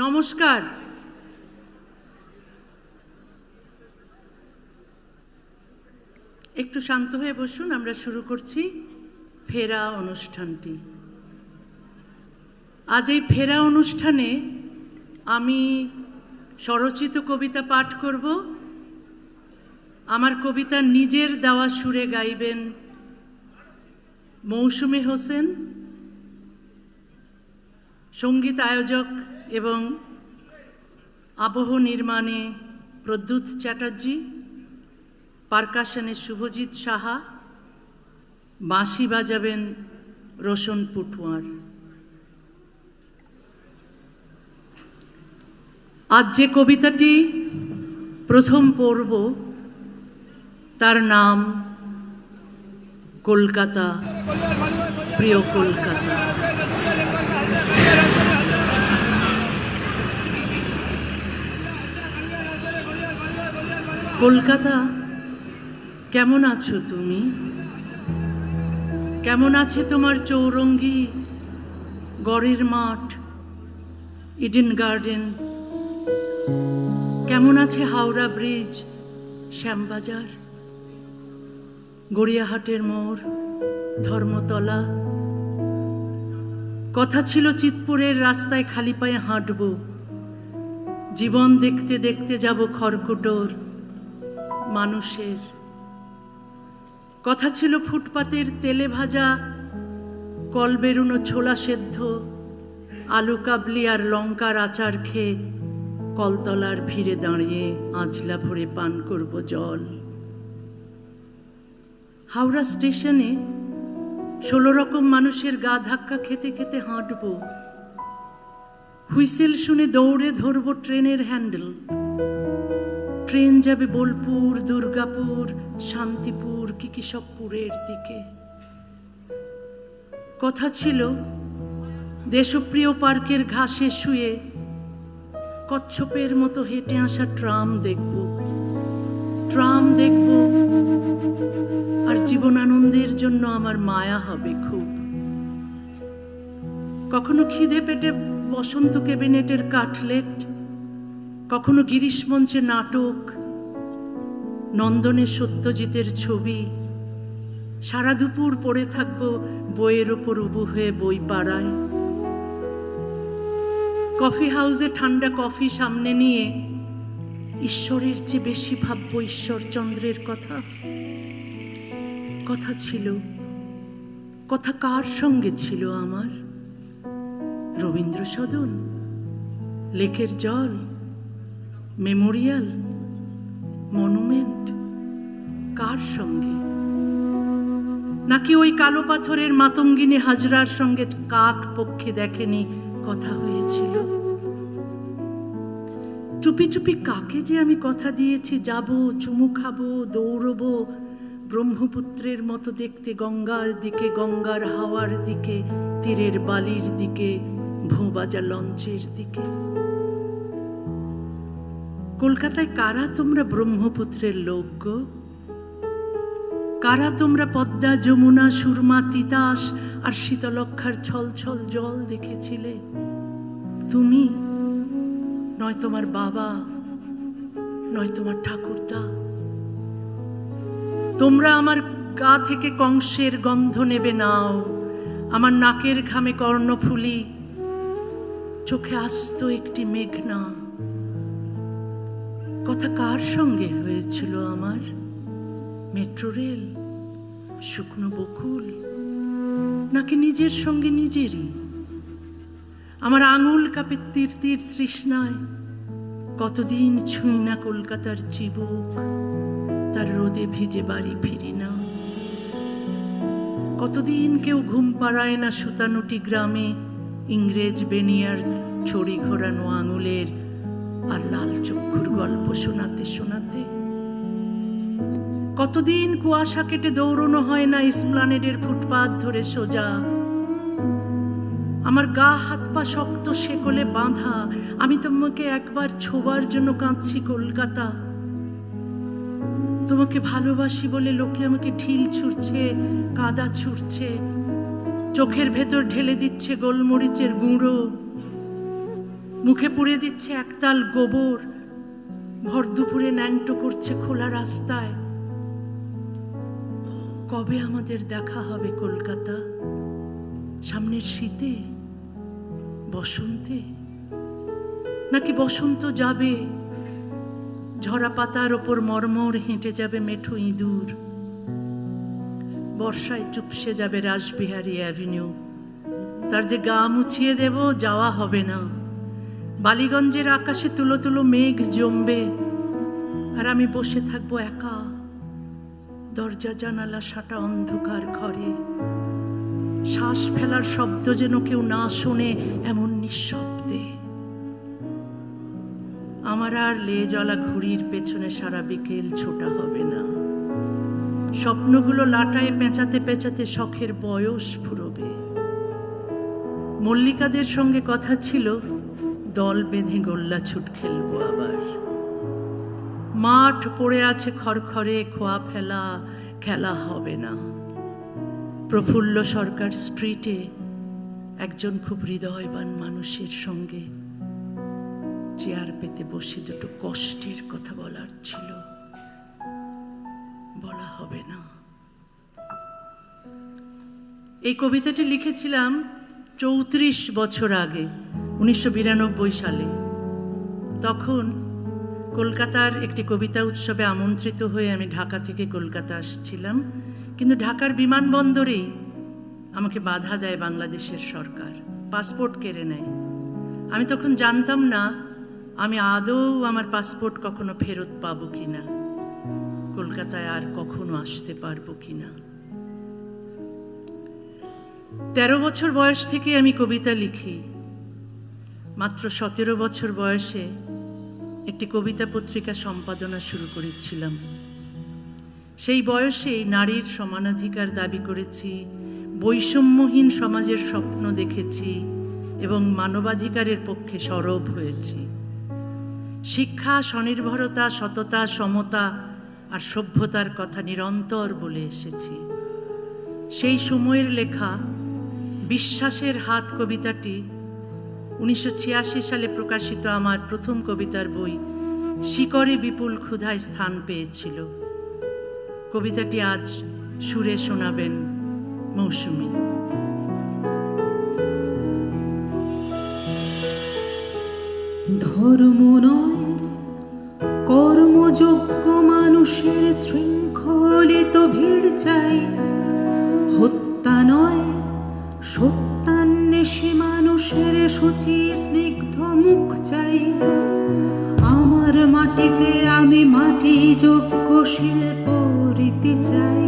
নমস্কার। একটু শান্ত হয়ে বসুন, আমরা শুরু করছি ফেরা অনুষ্ঠানটি। আজ এই ফেরা অনুষ্ঠানে আমি স্বরচিত কবিতা পাঠ করব। আমার কবিতা নিজের দেওয়া সুরে গাইবেন মৌসুমী হোসেন, সঙ্গীত আয়োজক এবং আবহ নির্মাণে প্রদ্যুৎ চ্যাটার্জি, পারকাশনে শুভজিৎ সাহা, বাঁশি বাজাবেন রোশন পুটুয়ার। আজ যে কবিতাটি প্রথম পড়ব তার নাম কলকাতা, প্রিয় কলকাতা। কলকাতা, কেমন আছো তুমি? কেমন আছে তোমার চৌরঙ্গি, গড়ের মাঠ, ইডেন গার্ডেন? কেমন আছে হাওড়া ব্রিজ, শ্যামবাজার, গড়িয়াহাটের মোড়, ধর্মতলা? কথা ছিল চিৎপুরের রাস্তায় খালি পায়ে হাঁটব, জীবন দেখতে দেখতে যাব খড়কুটোর মানুষের। কথা ছিল ফুটপাতের তেলে ভাজা কল বেরুনো ছোলা সেদ্ধ, আলু কাবলি আর লঙ্কার আচার খেয়ে কলতলার ভিড়ে দাঁড়িয়ে আঁচলা ভরে পান করব জল। হাওড়া স্টেশনে 16 রকম মানুষের গা ধাক্কা খেতে খেতে হাঁটব, হুইসেল শুনে দৌড়ে ধরব ট্রেনের হ্যান্ডেল। ট্রেন যাবে বোলপুর, দুর্গাপুর, শান্তিপুর, কিকিশবপুরের দিকে। কথা ছিল দেশপ্রিয় পার্কের ঘাসে শুয়ে কচ্ছপের মতো হেঁটে আসা ট্রাম দেখব, আর জীবনানন্দের জন্য আমার মায়া হবে খুব। কখনো খিদে পেটে বসন্ত ক্যাবিনেটের কাটলেট, কখনো গিরিশ মঞ্চে নাটক, নন্দনে সত্যজিতের ছবি। সারা দুপুর পড়ে থাকবো বইয়ের ওপর উবু হয়ে বই পাড়ায়। কফি হাউসে ঠান্ডা কফি সামনে নিয়ে ঈশ্বরের চেয়ে বেশি ভাববো ঈশ্বরচন্দ্রের কথা। কথা ছিল, কথা কার সঙ্গে ছিল আমার? রবীন্দ্র সদন, লেকের জল, মেমোরিয়াল, মনুমেন্ট, কার সঙ্গে? নাকি ওই কালো পাথরের মাতঙ্গিনী হাজরার সঙ্গে কাক পক্ষে দেখেনি কথা হয়েছিল? চুপি চুপি কাকে যে আমি কথা দিয়েছি, যাব, চুমু খাবো, দৌড়বো ব্রহ্মপুত্রের মতো দেখতে গঙ্গার দিকে, গঙ্গার হাওয়ার দিকে, তীরের বালির দিকে, ভোঁবাজা লঞ্চের দিকে। কলকাতায় কারা তোমরা ব্রহ্মপুত্রের লোক গো? কারা তোমরা পদ্মা, যমুনা, সুরমা, তিতাস আর শীতলক্ষার ছলছল জল দেখেছিলে? তুমি নয় তোমার বাবা, নয় তোমার ঠাকুরদা। তোমরা আমার গা থেকে কংসের গন্ধ নেবে নাও, আমার নাকের ঘামে কর্ণফুলি, চোখে আস্ত একটি মেঘনা। কথা কার সঙ্গে হয়েছিল আমার? মেট্রো রেল, শুকনো বকুল, নাকি নিজের সঙ্গে নিজেরই? আমার আঙুল কাঁপে তীর তীর তৃষ্ণায়, কতদিন ছুঁই না কলকাতার চিবুক, তার রোদে ভিজে বাড়ি ফিরি না। কতদিন কেউ ঘুম পাড়ায় না সুতানুটি গ্রামে, ইংরেজ বেনিয়ার ছড়ি ঘোরানো আঙুলের আর লাল চক্ষুর গল্প শোনাতে শোনাতে। কতদিন কুয়াশা কেটে দৌড়ানো হয় না এসপ্লানেডের ফুটপাত ধরে সোজা। আমার গা হাত পা শক্ত শেকলে বাঁধা, আমি তোমাকে একবার ছোবার জন্য কাঁদছি কলকাতা। তোমাকে ভালোবাসি বলে লোকে আমাকে ঢিল ছুঁড়ছে, কাদা ছুঁড়ছে, চোখের ভেতর ঢেলে দিচ্ছে গোলমরিচের গুঁড়ো। মুখে পুড়ে দিচ্ছে একতাল গোবর, ভর দুপুরে ন্যাংটো করছে খোলা রাস্তায়। কবে আমাদের দেখা হবে কলকাতা? সামনের শীতে, বসন্তে? নাকি বসন্ত যাবে, ঝরা পাতার ওপর মর্মর হেঁটে যাবে মেঠো ইঁদুর, বর্ষায় চুপসে যাবে রাসবিহারী অ্যাভিনিউ, তার যে গা মুছিয়ে দেব যাওয়া হবে না। বালিগঞ্জের আকাশে তুলো তুলো মেঘ জমবে, আর আমি বসে থাকবো একা, দরজা জানালা সাটা অন্ধকার ঘরে। শ্বাস ফেলার শব্দ যেন কেউ না শোনে, এমন নিঃশব্দে। আমার আর লেজওয়ালা ঘুড়ির পেছনে সারা বিকেল ছোটা হবে না। স্বপ্নগুলো লাটায় পেঁচাতে পেঁচাতে শখের বয়স ফুরবে। মল্লিকাদের সঙ্গে কথা ছিল, দল বেঁধে গোল্লা ছুট খেলবো আবার। মাঠ পড়ে আছে খড়খড়ে, খোয়া ফেলা, খেলা হবে না। প্রফুল্ল সরকার স্ট্রিটে একজন খুব হৃদয়বান মানুষের সঙ্গে চেয়ার পেতে বসে দুটো কষ্টের কথা বলার ছিল, বলা হবে না। এই কবিতাটি লিখেছিলাম 34 বছর আগে, 1992 সালে। তখন কলকাতার একটি কবিতা উৎসবে আমন্ত্রিত হয়ে আমি ঢাকা থেকে কলকাতা আসছিলাম, কিন্তু ঢাকার বিমানবন্দরেই আমাকে বাধা দেয় বাংলাদেশের সরকার, পাসপোর্ট কেড়ে নেয়। আমি তখন জানতাম না আমি আদৌ আমার পাসপোর্ট কখনো ফেরত পাবো কিনা, কলকাতায় আর কখনো আসতে পারবো কিনা। 13 বছর বয়স থেকে আমি কবিতা লিখি। মাত্র 17 বছর বয়সে একটি কবিতা পত্রিকা সম্পাদনা শুরু করেছিলাম। সেই বয়সেই নারীর সমানাধিকার দাবি করেছি, বৈষম্যহীন সমাজের স্বপ্ন দেখেছি এবং মানবাধিকারের পক্ষে সরব হয়েছি। শিক্ষা, স্বনির্ভরতা, সততা, সমতা আর সভ্যতার কথা নিরন্তর বলে এসেছি। সেই সময়ের লেখা বিশ্বাসের হাত কবিতাটি 1986 সালে প্রকাশিত আমার প্রথম কবিতার বই শিকরে বিপুল ক্ষুধায় স্থান পেয়েছিল। কবিতাটি আজ সুরে শোনাবেন মৌসুমী। ধর্ম নয় কর্মযোগ্য মানুষের শৃঙ্খলিত ভিড় চাই, হত্যা নয় সত্যান্বেষী মানুষের শুচি স্নিগ্ধ মুখ চাই। আমার মাটিতে আমি মাটি যোগ্য শিল্প রীতি চাই,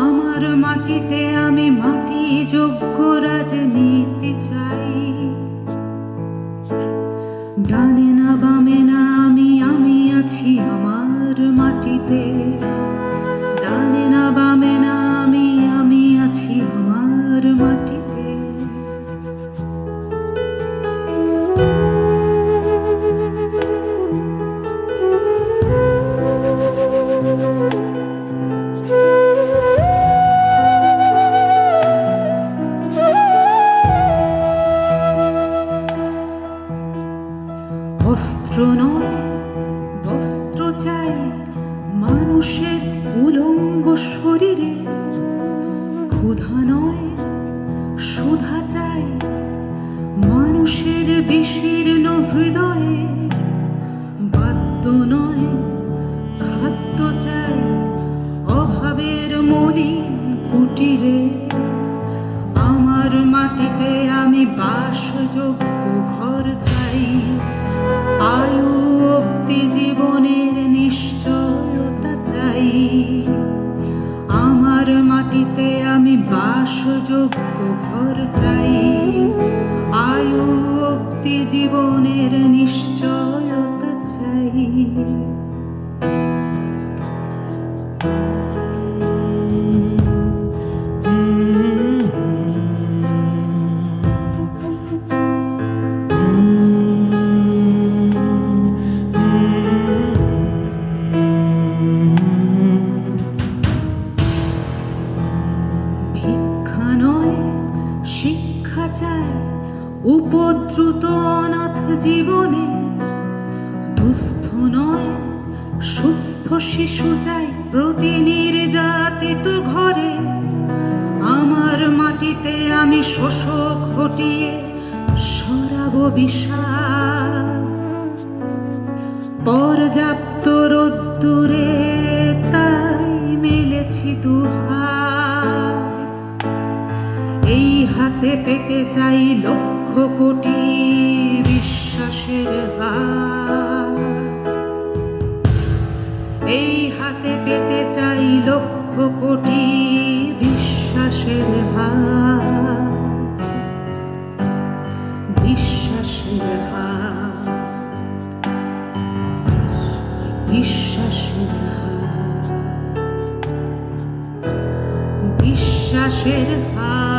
আমার মাটিতে আমি মাটি যোগ্য রাজনীতি চাই। ডানে না বামে না আমি আছি আমার মাটিতে, ডানে না বামে না আমি আছি আমার মাটিতে। অস্ত্র নয় বস্ত্র চাই মানুষের উলঙ্গ শরীরে, ক্ষুধা নয় সুধা চাই মানুষের বিশীর্ণ হৃদয়ে, বাদ্য নয় খাদ্য চাই অভাবের মলিন কুটিরে। আমার মাটিতে আমি বাসযোগ্য ঘর চাই, আয়ু অবধি জীবনের নিশ্চয়তা চাই। আমার মাটিতে আমি বাসযোগ্য ঘর চাই, আয়ু অবধি জীবনের নিশ্চয়তা চাই। শিক্ষা উপদ্রুত অনাথ জীবনে দুস্থ নয় সুস্থ শিশু চাই প্রতি নির্যাতিত ঘরে। আমার মাটিতে আমি শোষক হটিয়ে সরাব বিষাদ, পর্যাপ্ত রোদ্দুরে তাই মেলেছি দুহাত। এই হাতে পেতে চাই লক্ষ কোটি বিশ্বাসের হাত, এই হাতে পেতে চাই লক্ষ কোটি বিশ্বাসের হাত, বিশ্বাসের হাত, বিশ্বাসের হাত, বিশ্বাসের হাত।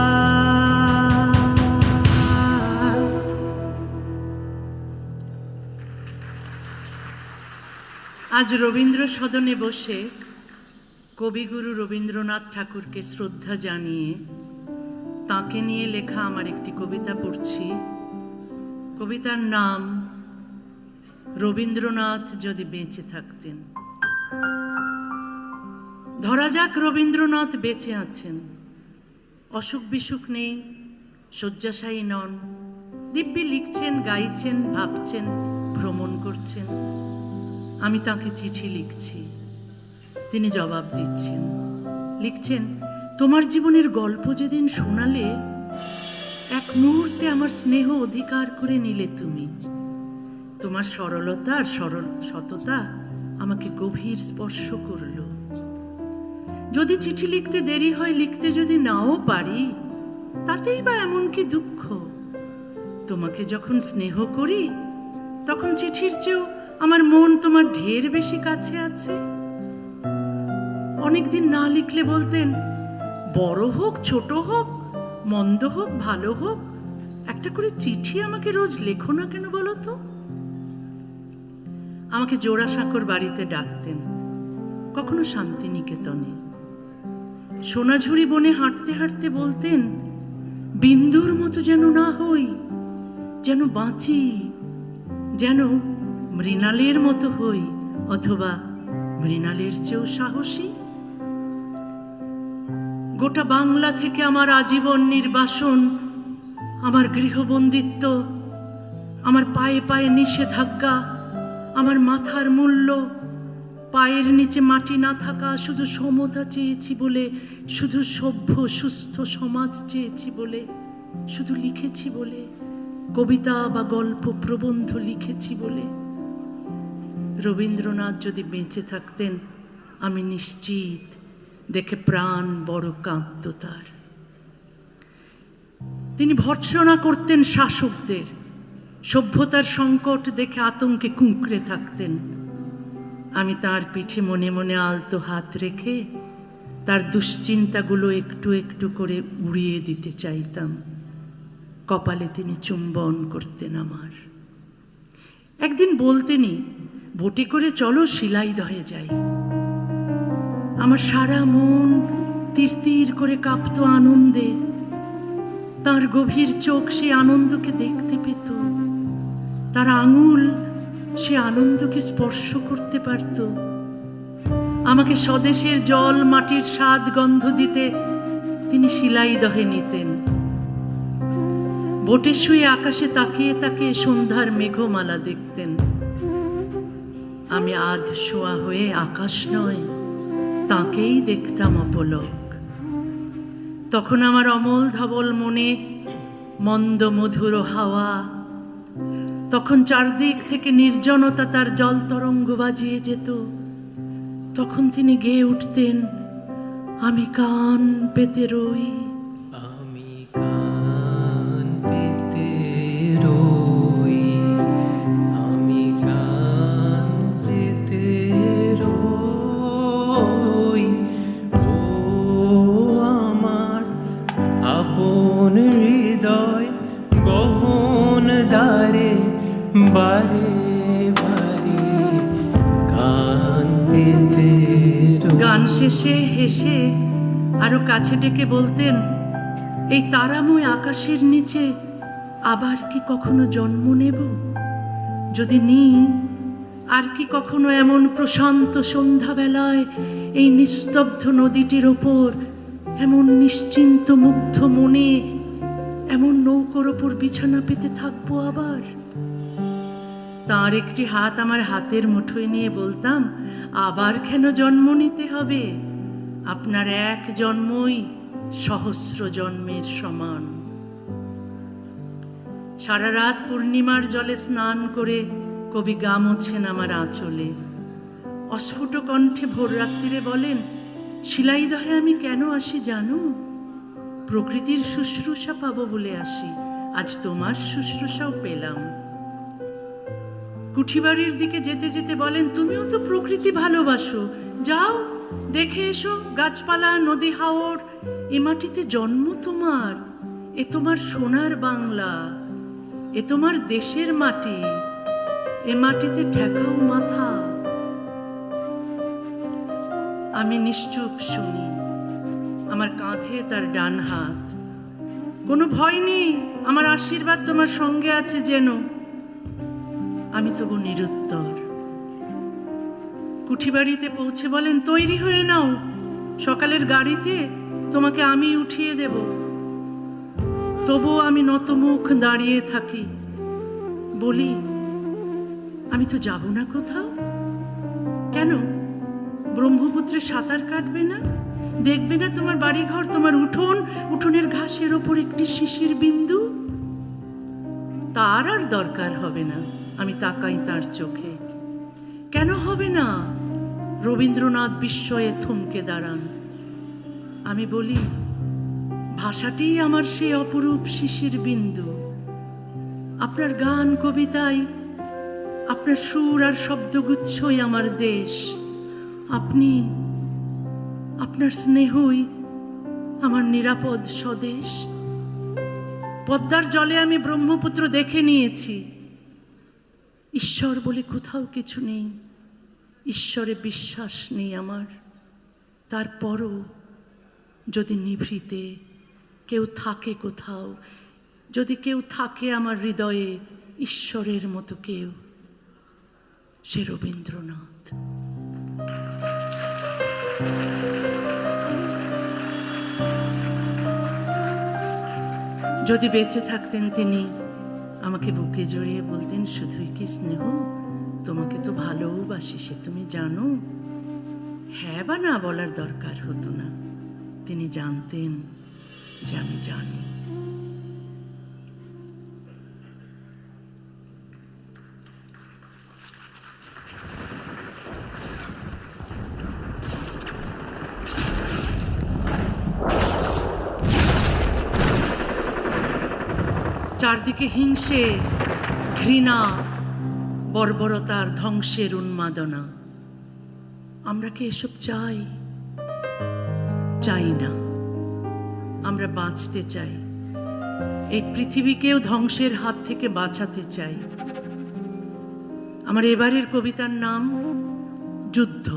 আজ রবীন্দ্র সদনে বসে কবিগুরু রবীন্দ্রনাথ ঠাকুরকে শ্রদ্ধা জানিয়ে তাঁকে নিয়ে লেখা আমার একটি কবিতা পড়ছি। কবিতার নাম রবীন্দ্রনাথ যদি বেঁচে থাকতেন। ধরা যাক রবীন্দ্রনাথ বেঁচে আছেন, অসুখ বিসুখ নেই, শয্যাশায়ী নন, দিব্যি লিখছেন, গাইছেন, ভাবছেন, ভ্রমণ করছেন। আমি তাঁকে চিঠি লিখছি, তিনি জবাব দিচ্ছেন। লিখছেন, তোমার জীবনের গল্প যেদিন শোনালে, এক মুহূর্তে আমার স্নেহ অধিকার করে নিলে তুমি। তোমার সরলতা আর সততা আমাকে গভীর স্পর্শ করল। যদি চিঠি লিখতে দেরি হয়, লিখতে যদি নাও পারি, তাতেই বা এমন কি দুঃখ? তোমাকে যখন স্নেহ করি, তখন চিঠির চেয়েও আমার মন তোমার ঢের বেশি কাছে আছে। অনেকদিন না লিখলে বলতেন, বড় হোক ছোট হোক, মন্দ হোক ভালো হোক, একটা করে চিঠি আমাকে রোজ লেখো না কেন বলো তো? আমাকে জোড়াসাঁকোর বাড়িতে ডাকতেন, কখনো শান্তিনিকেতনে। সোনাঝুরি বনে হাঁটতে হাঁটতে বলতেন, বিন্দুর মতো যেন না হই, যেন বাঁচি, যেন মৃণালের মতো হই, অথবা মৃণালের চেয়েও সাহসী। গোটা বাংলা থেকে আমার আজীবন নির্বাসন, আমার গৃহবন্দিত্ব, আমার পায়ে পায়ে নিষেধাজ্ঞা, আমার মাথার মূল্য, পায়ের নিচে মাটি না থাকা, শুধু সমতা চেয়েছি বলে, শুধু সভ্য সুস্থ সমাজ চেয়েছি বলে, শুধু লিখেছি বলে, কবিতা বা গল্প প্রবন্ধ লিখেছি বলে। রবীন্দ্রনাথ যদি বেঁচে থাকতেন, আমি নিশ্চিত দেখে প্রাণ বড় কাঁদত তার। তিনি ভর্ৎসনা করতেন শাসকদের, সভ্যতার সংকট দেখে আতঙ্কে কুঁকড়ে থাকতেন। আমি তার পিঠে মনে মনে আলতো হাত রেখে তার দুশ্চিন্তাগুলো একটু একটু করে উড়িয়ে দিতে চাইতাম। কপালে তিনি চুম্বন করতেন আমার। একদিন বলতেনই, বোটে করে চলো শিলাইদহে যাই। আমার সারা মন তীর তীর করে কাঁপত আনন্দে। তার গভীর চোখ সে আনন্দকে দেখতে পেত, তার আঙুল সে আনন্দকে স্পর্শ করতে পারত। আমাকে স্বদেশের জল মাটির স্বাদ গন্ধ দিতে তিনি শিলাইদহে নিতেন। বোটে শুয়ে আকাশে তাকিয়ে তাকিয়ে সন্ধ্যার মেঘমালা দেখতেন। আমি আধ শোয়া হয়ে আকাশ নয়, তাকেই দেখতাম অপলক। তখন আমার অমল ধবল মনে মন্দ মধুর হাওয়া, তখন চারদিক থেকে নির্জনতা তার জল তরঙ্গ বাজিয়ে যেত। তখন তিনি গেয়ে উঠতেন, আমি কান পেতে রই, আমি কান পেতে রই, আমি কান পেতে রই। ও আমার আপন হৃদয় গহন দ্বারে, বারে বারে কান পেতে রই। গান শেষে হেসে আরো কাছে ডেকে বলতেন, এই তারাময় আকাশের নিচে আবার কি কখনো জন্ম নেব? যদি নিই, আর কি কখনো এমন প্রশান্ত সন্ধ্যাবেলায় এই নিস্তব্ধ নদীটির ওপর এমন নিশ্চিন্ত মুগ্ধ মনে এমন নৌকোর ওপর বিছানা পেতে থাকবো আবার? তার একটি হাত আমার হাতের মুঠোয় নিয়ে বলতাম, আবার কেন জন্ম নিতে হবে? আপনার এক জন্মই সহস্র জন্মের সমান। সারা রাত পূর্ণিমার জলে স্নান করে কবি গা মোছেন আমার আঁচলে। অস্ফুট কণ্ঠে ভোররাত্রিরে বলেন, শিলাইদহে আমি কেন আসি জানো? প্রকৃতির শুশ্রূষা পাবো বলে আসি। আজ তোমার শুশ্রূষাও পেলাম। কুঠিবাড়ির দিকে যেতে যেতে বলেন, তুমিও তো প্রকৃতি ভালোবাসো, যাও দেখে এসো গাছপালা, নদী, হাওর। এ মাটিতে জন্ম তোমার, এ তোমার সোনার বাংলা, এ তোমার দেশের মাটি, এ মাটিতে ঠেকাও মাথা। আমি নিশ্চুপ শুনি, আমার কাঁধে তার ডান হাত। কোনো ভয় নেই, আমার আশীর্বাদ তোমার সঙ্গে আছে যেন। আমি তবু নিরুত্তর। কুঠিবাড়িতে পৌঁছে বলেন, তৈরি হয়ে নাও, সকালের গাড়িতে তোমাকে আমি উঠিয়ে দেব। তবুও আমি নতমুখ দাঁড়িয়ে থাকি, বলি, আমি তো যাব না কোথাও। কেন? ব্রহ্মপুত্রে সাঁতার কাটবে না? দেখবে না তোমার বাড়িঘর, তোমার উঠোন, উঠোনের ঘাসের ওপর একটি শিশির বিন্দু? তার আর দরকার হবে না। আমি তাকাই তার চোখে। কেন হবে না? রবীন্দ্রনাথ বিস্ময়ে থমকে দাঁড়ান। আমি বলি, ভাষাটিই আমার সেই অপরূপ শিশির বিন্দু। আপনার গান, কবিতায়, আপনার সুর আর শব্দগুচ্ছই আমার দেশ। আপনি, আপনার স্নেহই আমার নিরাপদ স্বদেশ। পদ্মার জলে আমি ব্রহ্মপুত্র দেখে নিয়েছি। ঈশ্বর বলে কোথাও কিছু নেই, ঈশ্বরে বিশ্বাস নেই আমার। তারপরও যদি নিভৃতে কেউ থাকে কোথাও, যদি কেউ থাকে আমার হৃদয়ে ঈশ্বরের মতো কেউ, সে রবীন্দ্রনাথ। যদি বেঁচে থাকতেন তিনি, আমাকে বুকে জড়িয়ে বলতেন, শুধুই কি স্নেহ, তোমাকে তো ভালোবাসি, সে তুমি জানো। হ্যাঁ বা না বলার দরকার হতো না, তিনি জানতেন যে আমি জানি। চারদিকে হিংসে, ঘৃণা, বর্বরতার, ধ্বংসের উন্মাদনা। আমরা কি এসব চাই? চাই না। আমরা বাঁচতে চাই, এই পৃথিবীকেও ধ্বংসের হাত থেকে বাঁচাতে চাই। আমার এবারের কবিতার নাম যুদ্ধ।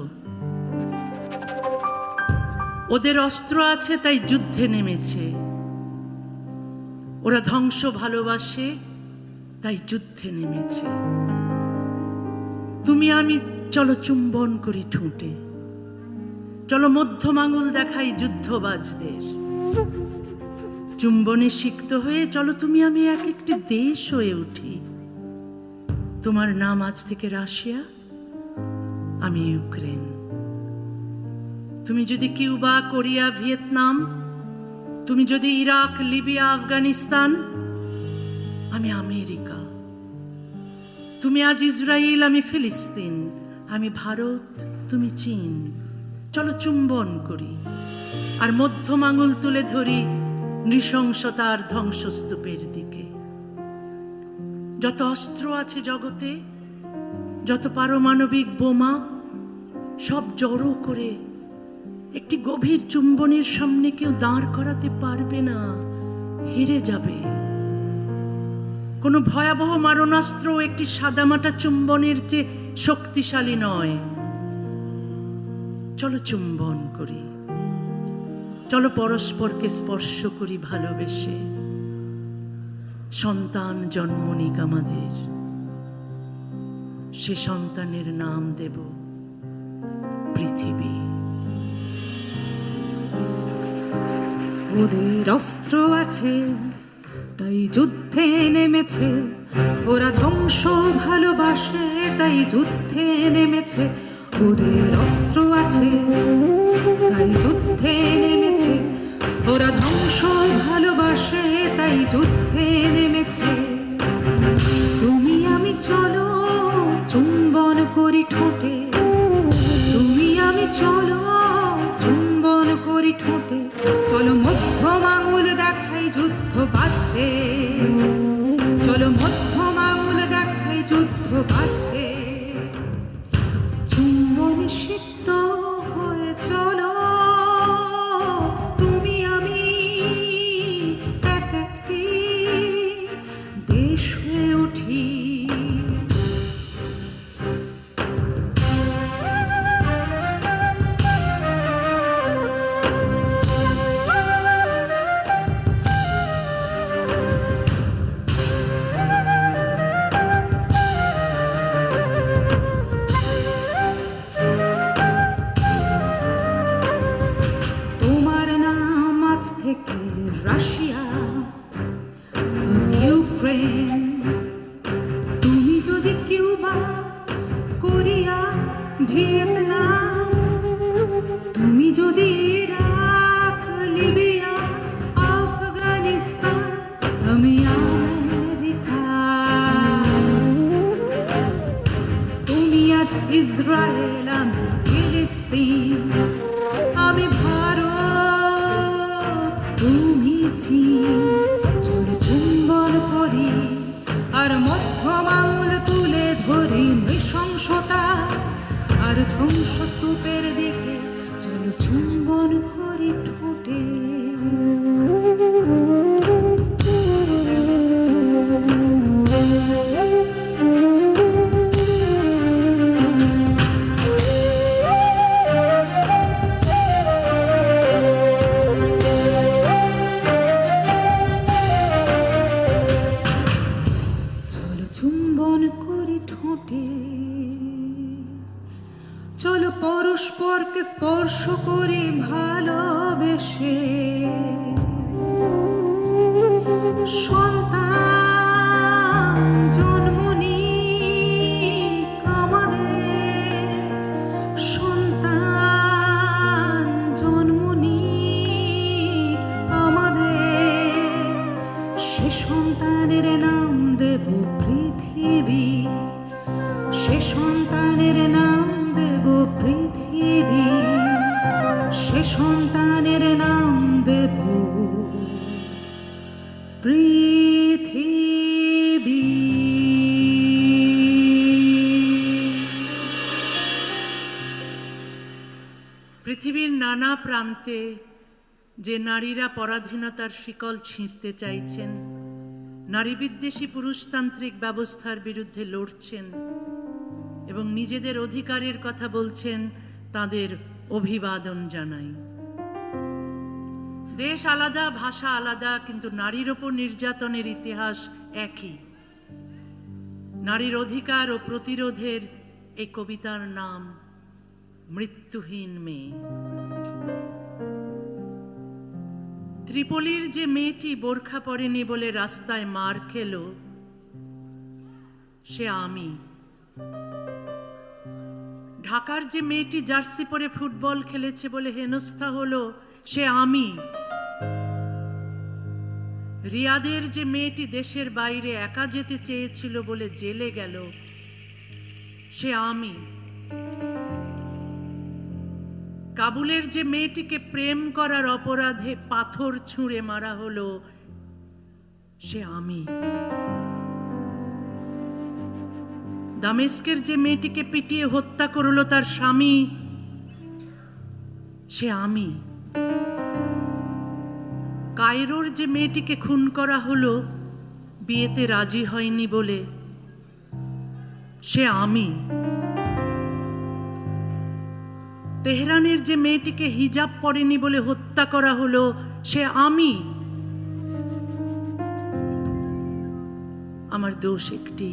ওদের অস্ত্র আছে তাই যুদ্ধে নেমেছে, ওরা ধ্বংস ভালোবাসে তাই যুদ্ধে নেমেছে। তুমি আমি চলো চুম্বন করি ঠোঁটে, চলো মধ্যম আঙুল দেখাই যুদ্ধবাজদের। চুম্বনে সিক্ত হয়ে চলো তুমি আমি এক একটি দেশ হয়ে উঠি। তোমার নাম আজ থেকে রাশিয়া, আমি ইউক্রেন। তুমি যদি কিউবা, কোরিয়া, ভিয়েতনাম, তুমি যদি ইরাক, লিবিয়া, আফগানিস্তান, আমি আমেরিকা। তুমি আজ ইসরায়েল, আমি ফিলিস্তিন। আমি ভারত, তুমি চীন। চলো চুম্বন করি আর মধ্যম আঙুল তুলে ধরি নৃশংসতার ধ্বংসস্তূপের দিকে। যত অস্ত্র আছে জগতে, যত পারমাণবিক বোমা, সব জড়ো করে একটি গভীর চুম্বনের সামনে কেউ দাঁড় করাতে পারবে না, হেরে যাবে। কোনো ভয়াবহ মারণাস্ত্র একটি সাদামাটা চুম্বনের চেয়ে শক্তিশালী নয়। চলো চুম্বন করি, চলো পরস্পরকে স্পর্শ করি ভালোবেসে। সন্তান জন্ম নিক আমাদের, সে সন্তানের নাম দেব পৃথিবী। ওদের অস্ত্র আছে তাই যুদ্ধে নেমেছে, ওরা ধ্বংস ভালোবাসে তাই যুদ্ধে নেমেছে। ওদের অস্ত্র আছে তাই যুদ্ধে নেমেছে, ওরা ধ্বংস ভালোবাসে তাই যুদ্ধে নেমেছে। তুমি আমি চলো চুম্বন করি ঠোঁটে, তুমি আমি চলো চুম্বন করি ঠোঁটে। চলো মধ্যম আঙুল দেখাই যুদ্ধ বাঁচতে, চলো মধ্যম আঙুল দেখাই যুদ্ধ বাঁচতে। চুম্বনে সিক্ত হয়ে চলো তুমি আমি এক একটি দেশ হয়ে উঠি। থেকে রাশিয়া, ইউক্রেন, তুমি যদি কিউবা, কোরিয়া, ভিয়েতনাম, তুমি যদি ইরাক, লিবিয়া, আফগানিস্তান, আমি আমেরিকা। তুমি আজ ইসরায়েল, আমি ফিলিস্তিন, আমি ভারত, তুমি চীন। চলো চুম্বন করি আর মধ্যম আঙুল তুলে ধরি নৃশংসতা আর ধ্বংসস্তূপের দিকে। চলো চুম্বন করি ঠোঁটে। চুম্বন করি ঠোঁটে। চলো পরস্পরকে স্পর্শ করি ভালোবেসে। সন্তান জন্ম নিক আমাদের, সন্তান জন্ম নিক আমাদের। সে সন্তানের নাম দেব পৃথিবী, সে সন্তানের নাম দেব পৃথিবী, সে সন্তানের নাম দেব পৃথিবী। পৃথিবীর নানা প্রান্তে যে নারীরা পরাধীনতার শিকল ছিঁড়তে চাইছেন, নারী বিদ্বেষী পুরুষতান্ত্রিক ব্যবস্থার বিরুদ্ধে লড়ছেন এবং নিজেদের অধিকারের কথা বলছেন, তাদের অভিবাদন জানাই। দেশ আলাদা, ভাষা আলাদা, কিন্তু নারীর ওপর নির্যাতনের ইতিহাস একই। নারীর অধিকার ও প্রতিরোধের এই কবিতার নাম মৃত্যুহীন মেয়ে। ত্রিপলির যে মেয়েটি বোরখা পরেনি বলে রাস্তায় মার খেলো, সে আমি। ঢাকার যে মেয়েটি জার্সি পরে ফুটবল খেলেছে বলে হেনস্থা হলো, সে আমি। রিয়াদের যে মেয়েটি দেশের বাইরে একা যেতে চেয়েছিল বলে জেলে গেল, সে আমি। কাবুলের যে মেয়েটিকে প্রেম করার অপরাধে পাথর ছুঁড়ে মারা হলো, সে আমি। দামেস্কের যে মেয়েটিকে পিটিয়ে হত্যা করলো তার স্বামী, সে আমি। কায়রোর যে মেয়েটিকে খুন করা হলো বিয়েতে রাজি হয়নি বলে, সে আমি। তেহরানের যে মেয়েটিকে হিজাব পরেনি বলে হত্যা করা হলো, সে আমি। আমার দোষ একটি,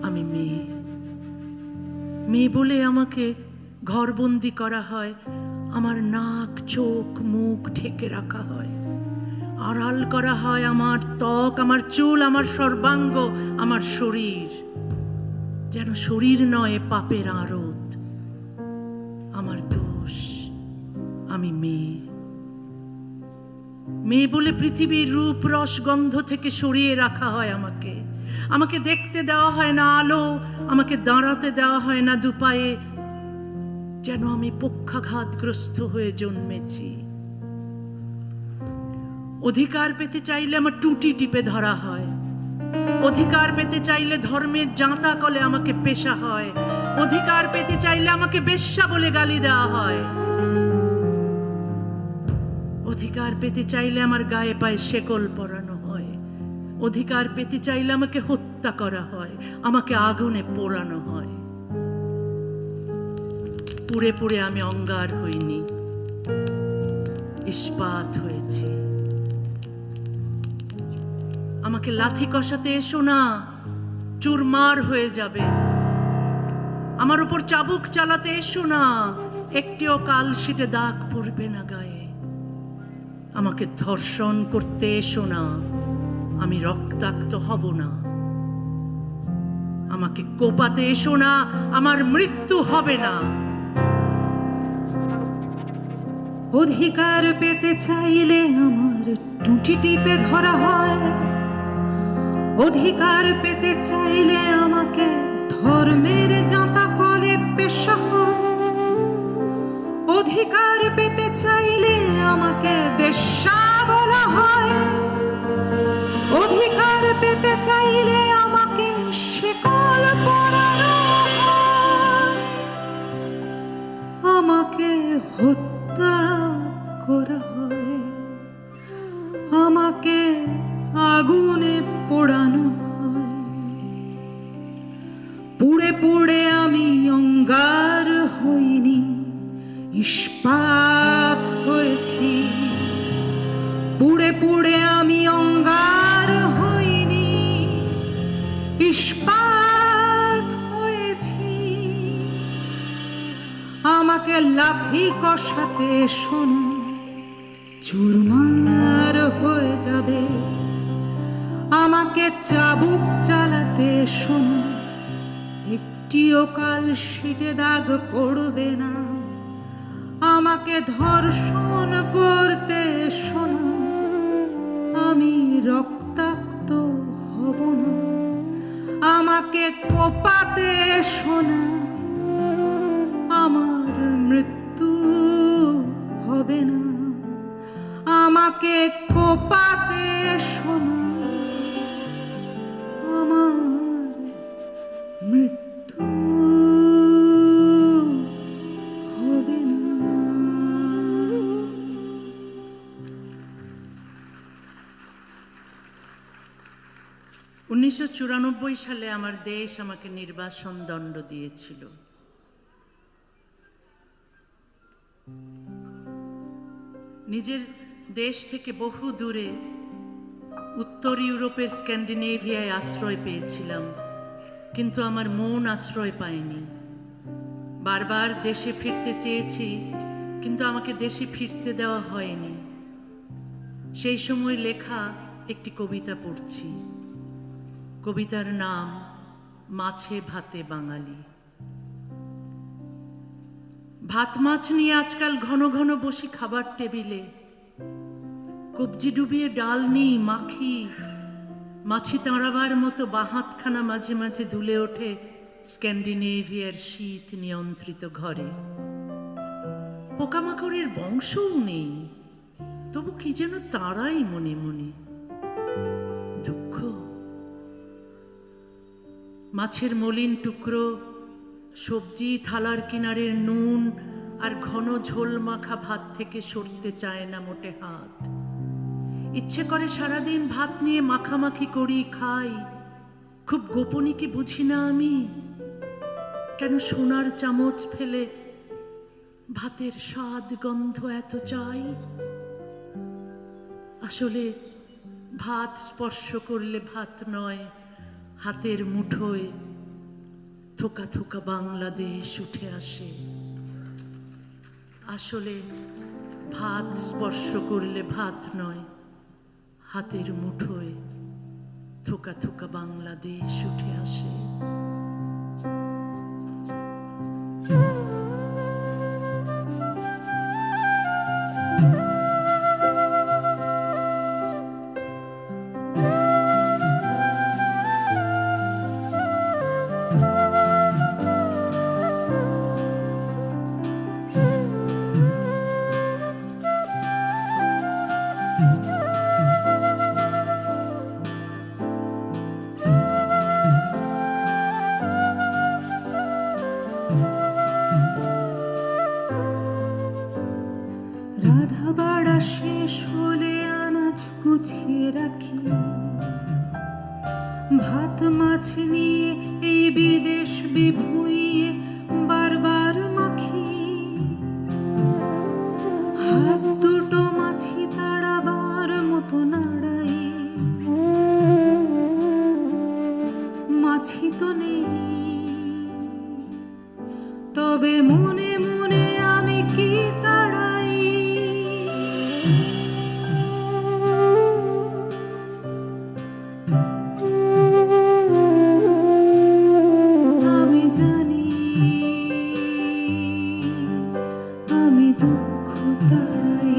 আমি মেয়ে। মেয়ে বলে আমাকে ঘরবন্দি করা হয়, আমার নাক চোখ মুখ ঢেকে রাখা হয়, আড়াল করা হয় আমার ত্বক, আমার চুল, আমার সর্বাঙ্গ, আমার শরীর, যেন শরীর নয় পাপের আড়ত। আমার দোষ, আমি মেয়ে। মেয়ে বলে পৃথিবীর রূপ রস গন্ধ থেকে সরিয়ে রাখা হয় আমাকে। আমাকে দেখতে দেওয়া হয় না আলো, আমাকে দাঁড়াতে দেওয়া হয় না দুপায়ে, যেন আমি পক্ষাঘাতগ্রস্ত হয়ে জন্মেছি। অধিকার পেতে চাইলে আমার টুটি টিপে ধরা হয়, অধিকার পেতে চাইলে ধর্মের জাঁতা কলে আমাকে পেশা হয়, অধিকার পেতে চাইলে আমাকে বেশ্যা বলে গালি দেওয়া হয়, অধিকার পেতে চাইলে আমার গায়ে পায়ে শেকল পরানো হয়, অধিকার পেতে চাইলে আমাকে হত্যা করা হয়, আমাকে আগুনে পোড়ানো হয়। পুড়ে পুড়ে আমি অঙ্গার হইনি, ইস্পাত হয়েছি। আমাকে লাথি কষাতে এসো না, চুরমার হয়ে যাবে। আমার উপর চাবুক চালাতে এসো না, একটিও কালশিটে দাগ পড়বে না গায়ে। আমাকে ধর্ষণ করতে এসো না, আমি রক্তাক্ত হব না। আমাকে কোপাতে এসো না, আমার মৃত্যু হবে না। অধিকার পেতে চাইলে আমার টুটি টিপে ধরা হয়, অধিকার পেতে চাইলে আমাকে ধর্মের জাঁতা কলে পেশা হয়, অধিকার পেতে চাইলে আমাকে বেশ্যা বলা হয়, অধিকার পেতে চাইলে আমাকে শেকল পরানো হয়, আমাকে হত্যা করা হয়, আমাকে আগুনে পোড়ানো হয়। পুড়ে পুড়ে আমি অঙ্গার হইনি, ইস্পাত হয়েছি। পুড়ে পুড়ে আমি অঙ্গার হইনি, ইস্পাত হয়েছি। আমাকে লাথি কষাতে শোনো, চুরমার হয়ে যাবে। আমাকে চাবুক চালাতে শোনো, একটিও কালশিটে দাগ পড়বে না। আমাকে ধর্ষণ করতে শোনো, আমি রক্তাক্ত হব না। আমাকে কোপাতে শোনো, আমার মৃত্যু হবে না। আমাকে কোপাতে শোনো, আমার মৃত্যু হবে না। 1994 সালে আমার দেশ আমাকে নির্বাসন দণ্ড দিয়েছিল। নিজের দেশ থেকে বহু দূরে উত্তর ইউরোপের স্ক্যান্ডিনেভিয়ায় আশ্রয় পেয়েছিলাম, কিন্তু আমার মন আশ্রয় পায়নি। বারবার দেশে ফিরতে চেয়েছি, কিন্তু আমাকে দেশে ফিরতে দেওয়া হয়নি। সেই সময় লেখা একটি কবিতা পড়ছি। কবিতার নাম মাছে ভাতে বাঙালি। ভাত মাছ নিয়ে আজকাল ঘন ঘন বসি খাবার টেবিলে, কবজি ডুবিয়ে ডাল নিই মাখি। মাছি তাড়াবার মতো বাহাতখানা মাঝে মাঝে দুলে ওঠে স্ক্যান্ডিনেভিয়ার শীত নিয়ন্ত্রিত ঘরে। পোকামাকড়ের বংশও নেই, তবু কি যেন তারাই মনে মনে। দুঃখ, মাছের মলিন টুকরো, সবজি থালার কিনারের নুন আর ঘন ঝোল মাখা ভাত থেকে সরতে চায় না মোটে হাত। ইচ্ছে করে সারাদিন ভাত নিয়ে মাখামাখি করি, খাই। খুব গোপনই কি বুঝি না আমি, কেন সোনার চামচ ফেলে ভাতের স্বাদ গন্ধ এত চাই। আসলে ভাত স্পর্শ করলে ভাত নয়, হাতের মুঠোয় থোকা থোকা বাংলাদেশ উঠে আসে। আসলে ভাত স্পর্শ করলে ভাত নয়, হাতের মুঠোয় থোকা থোকা বাংলাদেশ উঠে আসে। রাধা বাড়া শেষ হলে আনাজ গুছিয়ে রাখি, ভাত মাছ নিয়ে এই বিদেশ বিভুঁইয়ে বারবার মাখি। হাত দুটো মাছি তাড়াবার মতো নাড়াই, মাছি তো নেই, তবে মনে মনে আমি কি তাড়াই। আমি জানি আমি দুঃখ তাড়াই,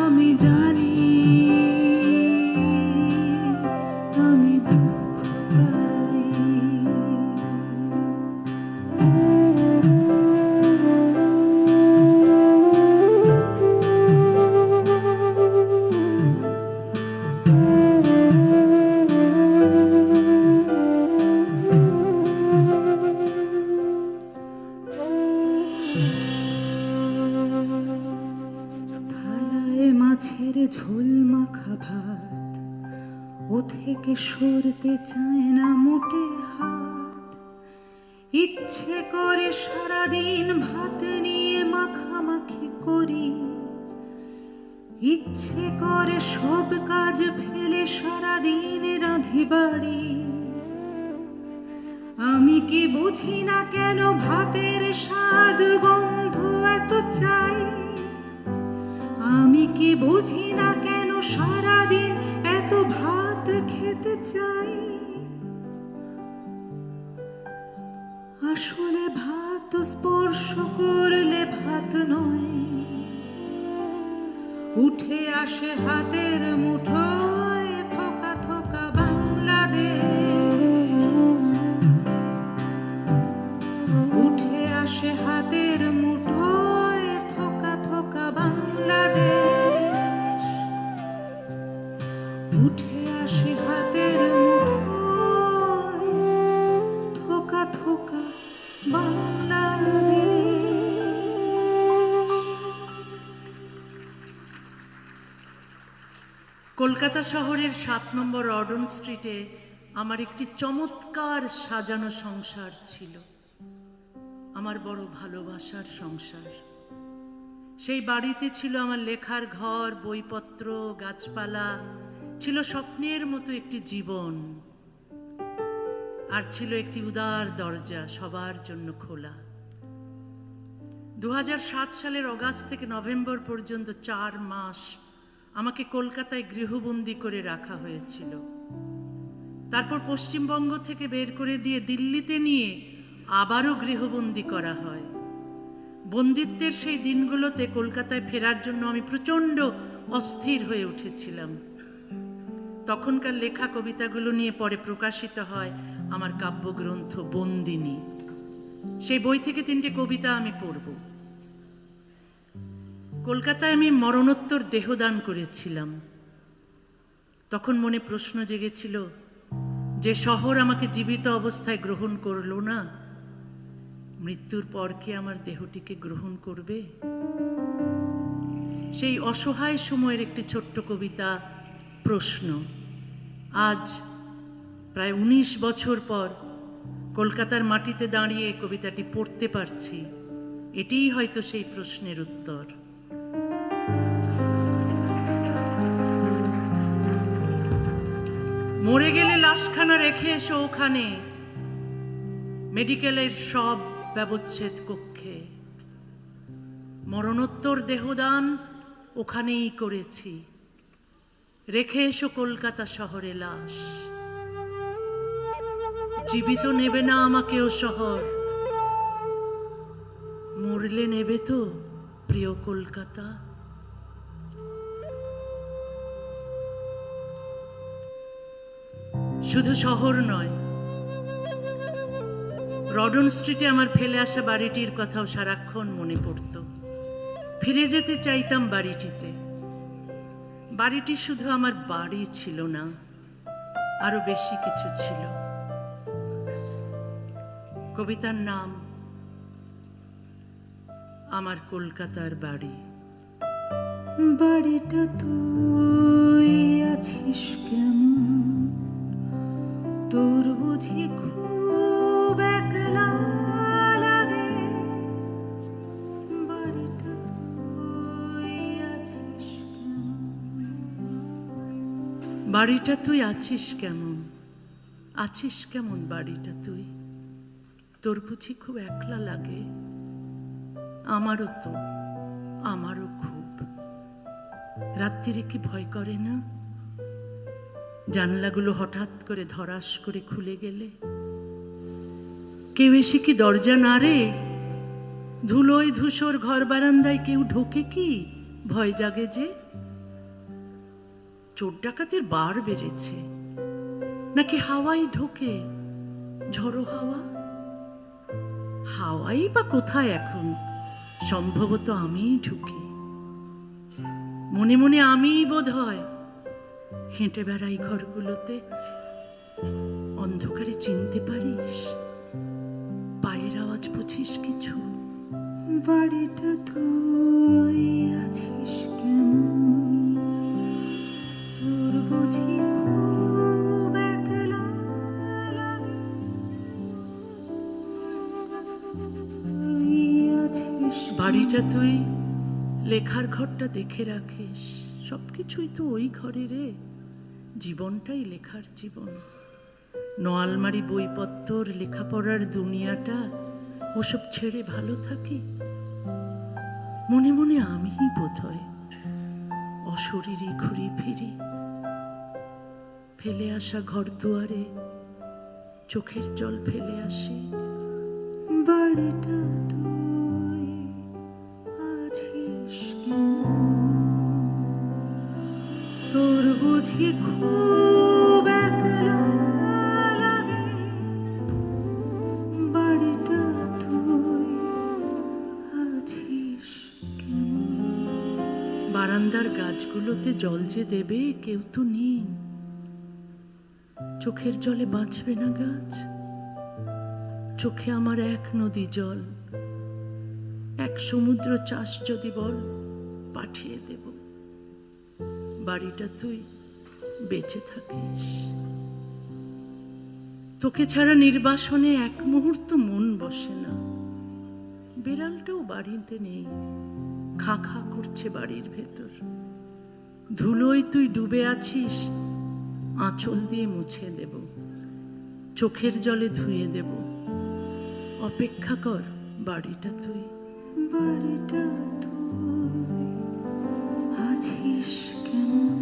আমি জানি আমি দুঃখ তাড়াই। থালায় মাছের ঝোল মাখা ভাত, ও থেকে সরতে চায় না মোটে হাত। ইচ্ছে করে সারাদিন ভাত নিয়ে মাখামাখি করি, ইচ্ছে করে সব কাজ ফেলে সারাদিন রাঁধি বাড়ি। আমি কি বুঝি না কেন ভাতের স্বাদ গন্ধ এত চাই, আমি কি বুঝি না কেন সারাদিন এত ভাত খেতে চাই। আসলে ভাত স্পর্শ করলে ভাত নয়, উঠে আসে হাতের মুঠোয় থোকা থোকা বাংলাদেশ। উঠে আসে হাতের মুঠোয় থোকা থোকা বাংলাদেশ। উঠে আসে হাতের মুঠোয় থোকা থোকা বাংলাদেশ। কলকাতা শহরের 7 নম্বর অর্ডন স্ট্রিটে আমার একটি চমৎকার সাজানো সংসার ছিল, আমার বড় ভালোবাসার সংসার। সেই বাড়িতে ছিল আমার লেখার ঘর, বইপত্র, গাছপালা, ছিল স্বপ্নের মতো একটি জীবন, আর ছিল একটি উদার দরজা সবার জন্য খোলা। 2007 সালের অগাস্ট থেকে নভেম্বর পর্যন্ত 4 মাস আমাকে কলকাতায় গৃহবন্দী করে রাখা হয়েছিল। তারপর পশ্চিমবঙ্গ থেকে বের করে দিয়ে দিল্লিতে নিয়ে আবারও গৃহবন্দী করা হয়। বন্দিত্বের সেই দিনগুলোতে কলকাতায় ফেরার জন্য আমি প্রচণ্ড অস্থির হয়ে উঠেছিলাম। তখনকার লেখা কবিতাগুলো নিয়ে পরে প্রকাশিত হয় আমার কাব্যগ্রন্থ বন্দিনী। সেই বই থেকে 3টে কবিতা আমি পড়ব। কলকাতায় আমি মরণোত্তর দেহদান করেছিলাম। তখন মনে প্রশ্ন জেগেছিল, যে শহর আমাকে জীবিত অবস্থায় গ্রহণ করলো না, মৃত্যুর পর কি আমার দেহটিকে গ্রহণ করবে? সেই অসহায় সময়ের একটি ছোট্ট কবিতা, প্রশ্ন। আজ প্রায় 19 বছর পর কলকাতার মাটিতে দাঁড়িয়ে কবিতাটি পড়তে পারছি। এটিই হয়তো সেই প্রশ্নের উত্তর। মরে গেলে লাশখানা রেখে এসো ওখানে, মেডিকেলের সব ব্যবচ্ছেদ কক্ষে। মরণোত্তর দেহদান ওখানেই করেছি, রেখে এসো কলকাতা শহরে লাশ। জীবিত নেবে না আমাকেও শহর, মরলে নেবে তো প্রিয় কলকাতা। শুধু শহর নয়, রডন স্ট্রিটে আমার ফেলে আসা বাড়িটির কথাও সারাক্ষণ মনে পড়ত। ফিরে যেতে চাইতাম বাড়িটিতে। বাড়িটি শুধু আমার বাড়ি ছিল না, আরো বেশি কিছু ছিল। কবিতার নাম আমার কলকাতার বাড়ি। বাড়িটা তুই আছিস কেমন, তোর বুঝি খুব একলা লাগে। বাড়িটা তুই আছিস বাড়িটা তুই আছিস কেমন, আছিস কেমন বাড়িটা তুই, তোর বুঝি খুব একলা লাগে। আমারও তো, আমারও খুব। রাত্রিরে কি ভয় করে না? জানলাগুলো হঠাৎ করে ধরাস করে খুলে গেলে কেউ এসে কি দরজা নাড়ে? ধুলোয় ধূসর ঘর বারান্দায় কেউ ঢোকে কি? ভয় জাগে যে। চোর ডাকাতের বার বেড়েছে, নাকি হাওয়াই ঢোকে, ঝড়ো হাওয়া? হাওয়াই বা কোথায় এখন? সম্ভবত আমিই ঢুকি। মনে মনে আমিই বোধ হয় হেঁটে বেড়াই ঘরগুলোতে। অন্ধকারে চিনতে পারিস? পায়ের আওয়াজ বুঝিস কিছু? বাড়িটা তুই আছিস কেমন, তোর বুঝি খুব একলা লাগে। তুই আছিস বাড়িটা তুই লেখার ঘরটা দেখে রাখিস। সবকিছুই তো ওই ঘরে রে। জীবনটাই লেখার জীবন। নোয়ালমারি বইপত্তর, লেখাপড়ার দুনিয়াটা, ওসব ছেড়ে ভালো থাকি। মনে মনে আমিই বোধহয় অশরীরী ঘুরি ফিরি। ফেলে আসা ঘর দুয়ারে চোখের জল ফেলে আসি। বাড়িটা তুই আছিস কেমন, তোর বুঝি খুব একলা লাগে। বাড়িটা তুই আছিস কেমন। বারান্দার গাছগুলোতে জল যে দেবে কেউ তো নেই। চোখের জলে বাঁচবে না গাছ। চোখে আমার এক নদী জল, এক সমুদ্র চাষ যদি বল পাঠিয়ে দেব। বাড়িটা তুই বেঁচে থাকিস। তোকে ছাড়া নির্বাসনে এক মুহূর্ত মন বসে না। বিড়ালটাও বাড়িতে নেই, খা খা করছে বাড়ির ভেতর। ধুলোয় তুই ডুবে আছিস, আঁচল দিয়ে মুছে দেব, চোখের জলে ধুয়ে দেব। অপেক্ষা কর বাড়িটা তুই। বাড়িটা তুই আছিস কেমন,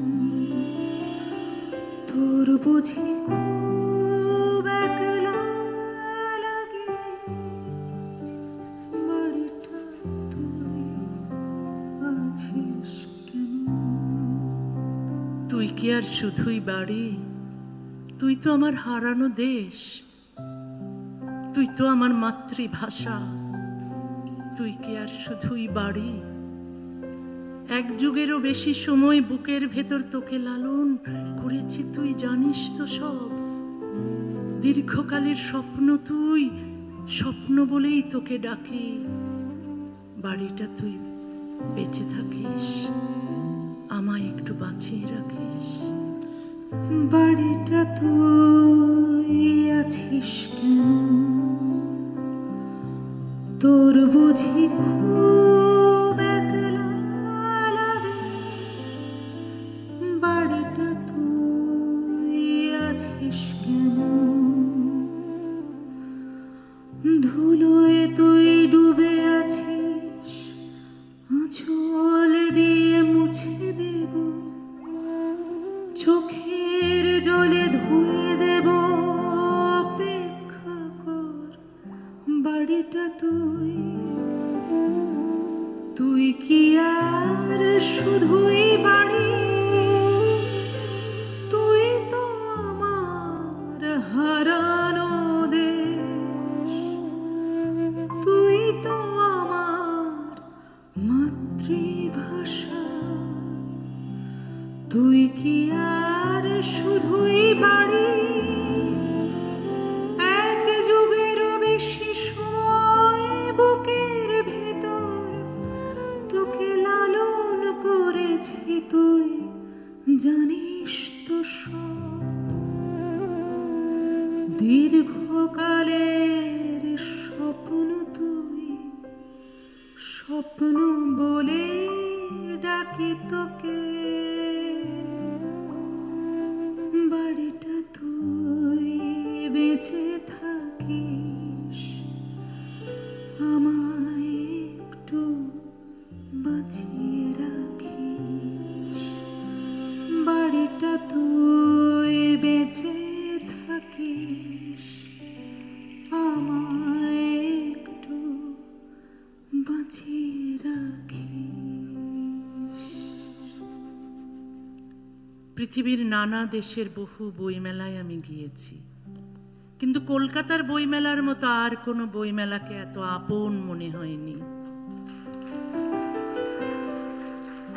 তোর বুঝি খুব একলা লাগে। বাড়িটা তুই আছিস কেমন। তুই কি আর শুধুই বাড়ি? তুই তো আমার হারানো দেশ, তুই তো আমার মাতৃভাষা। তুই কি আর শুধুই বাড়ি? এক যুগেরও বেশি সময় বুকের ভেতর তোকে লালন করেছি, তুই জানিস তো সব। দীর্ঘকালের স্বপ্ন তুই, স্বপ্ন বলেই তোকে ডাকি। বাড়িটা তুই বেঁচে থাকিস, আমায় একটু বাঁচিয়ে রাখিস। বাড়িটা তুই আছিস কেমন, তোর বুঝি খুব একলা লাগে। বাড়িটা তুই জলে ধুয়ে দেব, অপেক্ষা কর বাড়িটা তুই। তুই কি আর শুধুই বাড়ি, তুই তো আমার হারানো দেশ, তুই তো আমার মাতৃভাষা। তুই কি আর শুধুই বাড়ি, এক যুগেরও বেশি সময় বুকের ভেতর তোকে লালন করেছি তুই জানিস তো সব। দীর্ঘকালের স্বপ্ন তুই, স্বপ্ন বলে ডাকি তোকে। বাড়িটা তুই বেঁচে থাকিস, আমায় একটু বাঁচিয়ে রাখিস। বাড়িটা তুই বেঁচে থাকিস, আমায় একটু বাঁচিয়ে রাখিস। পৃথিবীর নানা দেশের বহু বইমেলায় আমি গিয়েছি, কিন্তু কলকাতার বইমেলার মতো আর কোনো বইমেলাকে এত আপন মনে হয়নি।